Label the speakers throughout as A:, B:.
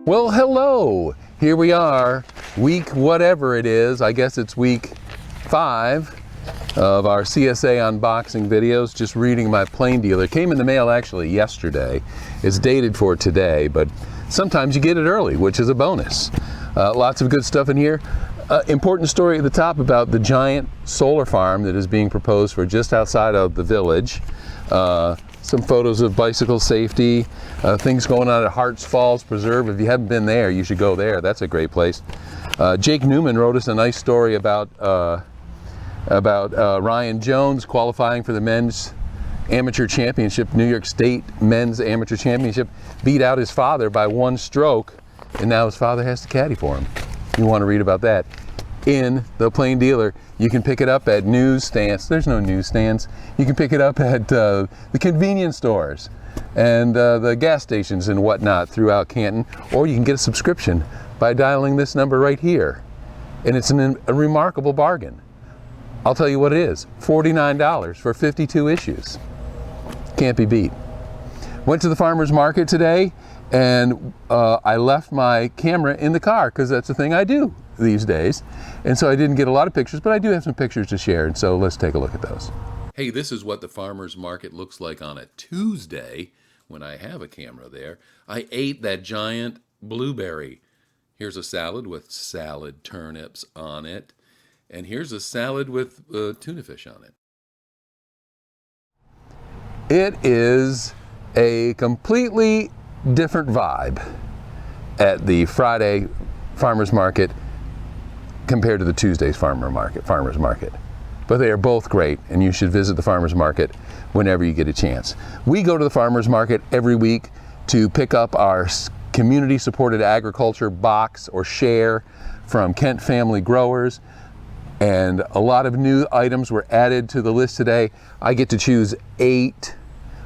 A: Well, hello. Here we are, week whatever it is. I guess it's week 5 of our CSA unboxing videos. Just reading my plain dealer. Came in the mail actually yesterday. It's dated for today, but sometimes you get it early, which is a bonus. Lots of good stuff in here. Important story at the top about the giant solar farm that is being proposed for just outside of the village. Some photos of bicycle safety, things going on at Harts Falls Preserve. If you haven't been there, you should go there. That's a great place. Jake Newman wrote us a nice story about Ryan Jones qualifying for the men's amateur championship, New York State men's amateur championship, beat out his father by 1 stroke, and now his father has to caddy for him. You want to read about that in the Plain Dealer. You can pick it up at newsstands. There's no newsstands. You can pick it up at the convenience stores and the gas stations and whatnot throughout Canton, or you can get a subscription by dialing this number right here. And it's a remarkable bargain. I'll tell you what it is, $49 for 52 issues. Can't be beat. Went to the farmer's market today, and I left my camera in the car because that's the thing I do these days. And so I didn't get a lot of pictures, but I do have some pictures to share, and so let's take a look at those. Hey, this is what the farmer's market looks like on a Tuesday when I have a camera there. I ate that giant blueberry. Here's a salad with salad turnips on it, and here's a salad with tuna fish on it. It is a completely different vibe at the Friday farmer's market compared to the Tuesday's farmer's market. But they are both great, and you should visit the farmer's market whenever you get a chance. We go to the farmer's market every week to pick up our community supported agriculture box or share from Kent Family Growers, and a lot of new items were added to the list today. I get to choose 8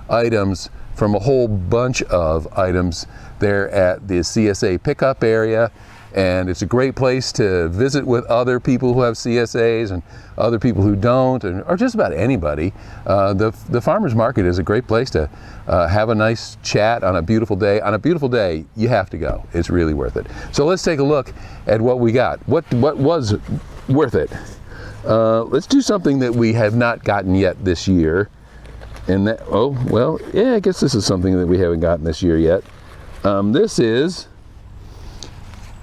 A: items from a whole bunch of items there at the CSA pickup area. And it's a great place to visit with other people who have CSAs and other people who don't, or just about anybody. The farmer's market is a great place to have a nice chat on a beautiful day. On a beautiful day, you have to go. It's really worth it. So let's take a look at what we got. What was worth it? Let's do something that we have not gotten yet this year. And that, oh, well, yeah, I guess this is something that we haven't gotten this year yet. This is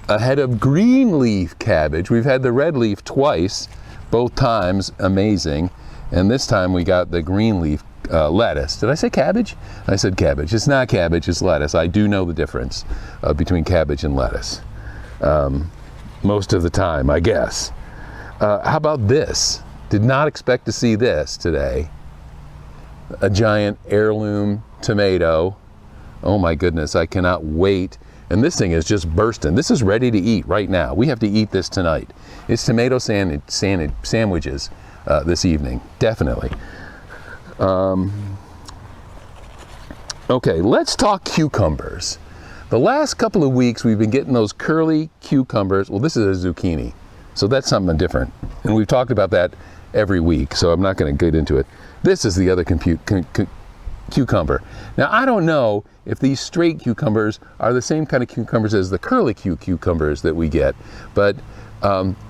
A: a head of green leaf cabbage. We've had the red leaf twice, both times amazing. And this time we got the green leaf lettuce. Did I say cabbage? I said cabbage. It's not cabbage, it's lettuce. I do know the difference between cabbage and lettuce. Most of the time, I guess. How about this? Did not expect to see this today. A giant heirloom tomato. Oh my goodness, I cannot wait. And this thing is just bursting. This is ready to eat right now. We have to eat this tonight. It's tomato sandwiches this evening, definitely. Okay, let's talk cucumbers. The last couple of weeks we've been getting those curly cucumbers. Well, this is a zucchini, so that's something different. And we've talked about that every week, so I'm not going to get into it. This is the other cucumber. Now, I don't know if these straight cucumbers are the same kind of cucumbers as the curly cucumbers that we get, but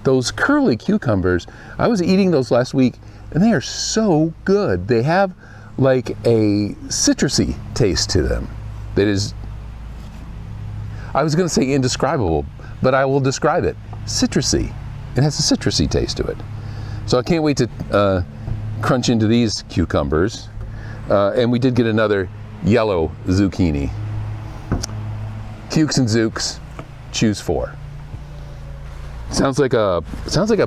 A: those curly cucumbers, I was eating those last week, and they are so good. They have like a citrusy taste to them that is, I was going to say indescribable, but I will describe it. Citrusy. It has a citrusy taste to it. So I can't wait to crunch into these cucumbers. And we did get another yellow zucchini. Cukes and Zooks, choose 4. Sounds like a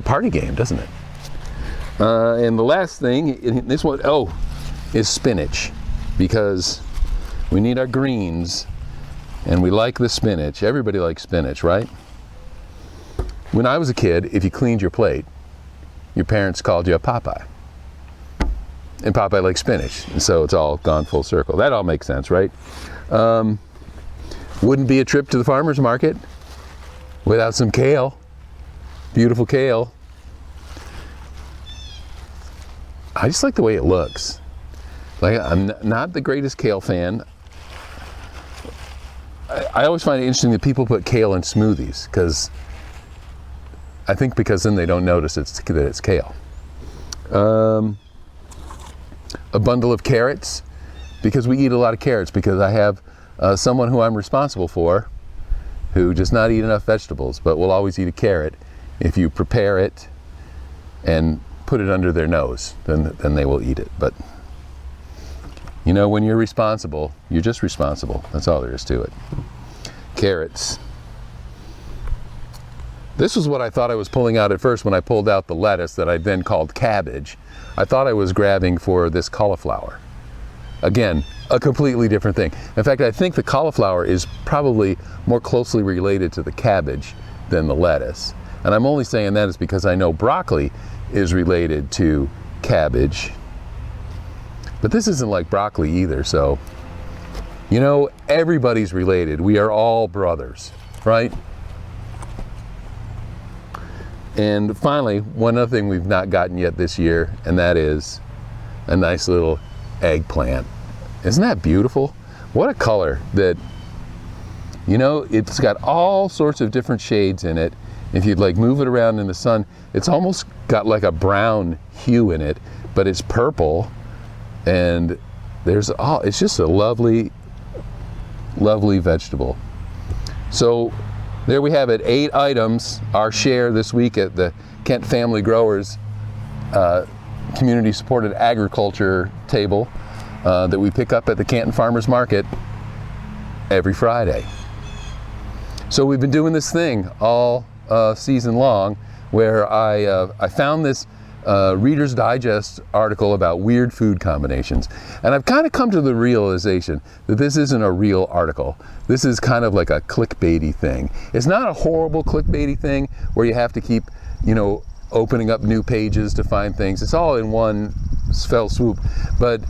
A: party game, doesn't it? And the last thing, this one, is spinach, because we need our greens, and we like the spinach. Everybody likes spinach, right? When I was a kid, if you cleaned your plate, your parents called you a Popeye. And Popeye likes spinach, and so it's all gone full circle. That all makes sense, right? Wouldn't be a trip to the farmer's market without some kale. Beautiful kale. I just like the way it looks. Like, I'm not the greatest kale fan. I always find it interesting that people put kale in smoothies, because then they don't notice that it's kale. A bundle of carrots, because we eat a lot of carrots, because I have someone who I'm responsible for who does not eat enough vegetables, but will always eat a carrot. If you prepare it and put it under their nose, then they will eat it. But you know, when you're responsible, you're just responsible. That's all there is to it. Carrots. This was what I thought I was pulling out at first when I pulled out the lettuce that I then called cabbage. I thought I was grabbing for this cauliflower. Again, a completely different thing. In fact, I think the cauliflower is probably more closely related to the cabbage than the lettuce. And I'm only saying that is because I know broccoli is related to cabbage. But this isn't like broccoli either, so, you know, everybody's related. We are all brothers, right? And finally, one other thing we've not gotten yet this year, and that is a nice little eggplant. Isn't that beautiful? What a color that, you know, it's got all sorts of different shades in it. If you'd like move it around in the sun, it's almost got like a brown hue in it, but it's purple, and it's just a lovely, lovely vegetable. So there we have it, 8 items, our share this week at the Kent Family Growers community supported agriculture table that we pick up at the Canton Farmers Market every Friday. So we've been doing this thing all season long, where I found this Reader's Digest article about weird food combinations. And I've kind of come to the realization that this isn't a real article. This is kind of like a clickbaity thing. It's not a horrible clickbaity thing where you have to keep, you know, opening up new pages to find things. It's all in one fell swoop. But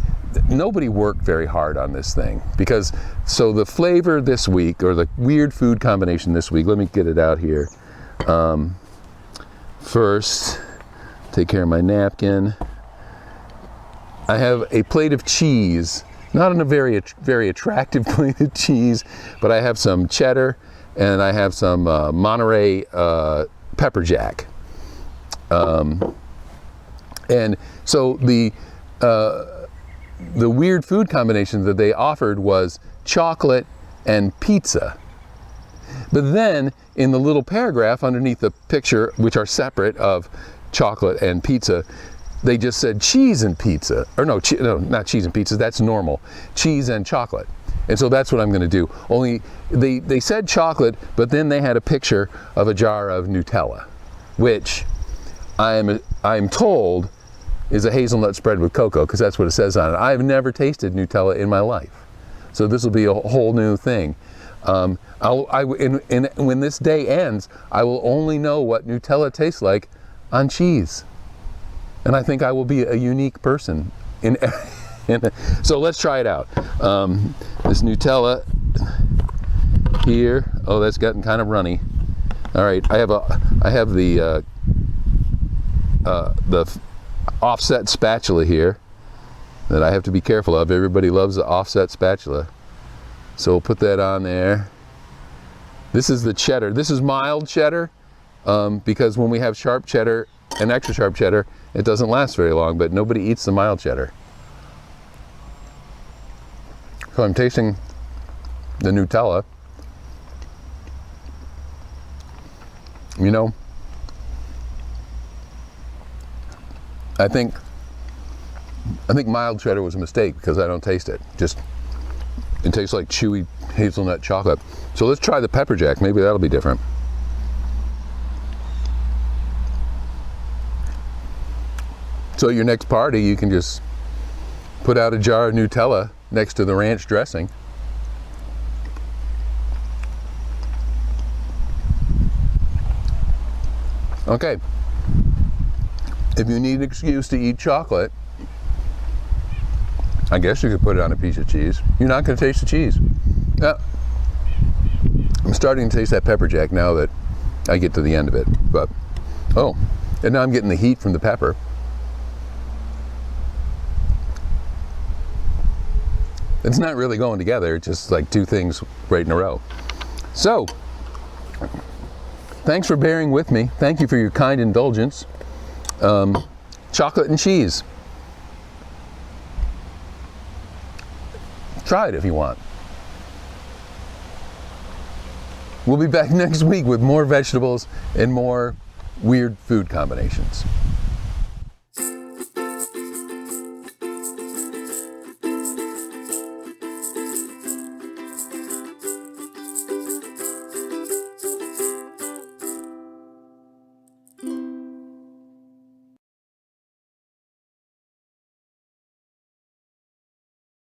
A: nobody worked very hard on this thing, because so the flavor this week, or the weird food combination this week, let me get it out here. First, take care of my napkin. I have a plate of cheese, not in a very attractive plate of cheese, but I have some cheddar and I have some Monterey pepper jack. And so the weird food combination that they offered was chocolate and pizza. But then in the little paragraph underneath the picture, which are separate of chocolate and pizza, they just said cheese and pizza. Or no, not cheese and pizza, that's normal. Cheese and chocolate. And so that's what I'm going to do. Only they said chocolate, but then they had a picture of a jar of Nutella, which I'm told is a hazelnut spread with cocoa, because that's what it says on it. I've never tasted Nutella in my life, so this will be a whole new thing. When this day ends, I will only know what Nutella tastes like on cheese, and I think I will be a unique person. So let's try it out. This Nutella here. Oh, that's gotten kind of runny. All right, I have the offset spatula here that I have to be careful of. Everybody loves the offset spatula. So we'll put that on there. This is the cheddar. This is mild cheddar, because when we have sharp cheddar and extra sharp cheddar, it doesn't last very long, but nobody eats the mild cheddar. So I'm tasting the Nutella. You know, I think mild cheddar was a mistake, because I don't taste it. It tastes like chewy hazelnut chocolate. So let's try the pepper jack. Maybe that'll be different. So at your next party, you can just put out a jar of Nutella next to the ranch dressing. Okay. If you need an excuse to eat chocolate, I guess you could put it on a piece of cheese. You're not going to taste the cheese. Now, I'm starting to taste that pepper jack now that I get to the end of it. But, oh, and now I'm getting the heat from the pepper. It's not really going together. It's just like two things right in a row. So, thanks for bearing with me. Thank you for your kind indulgence. Chocolate and cheese. Try it if you want. We'll be back next week with more vegetables and more weird food combinations.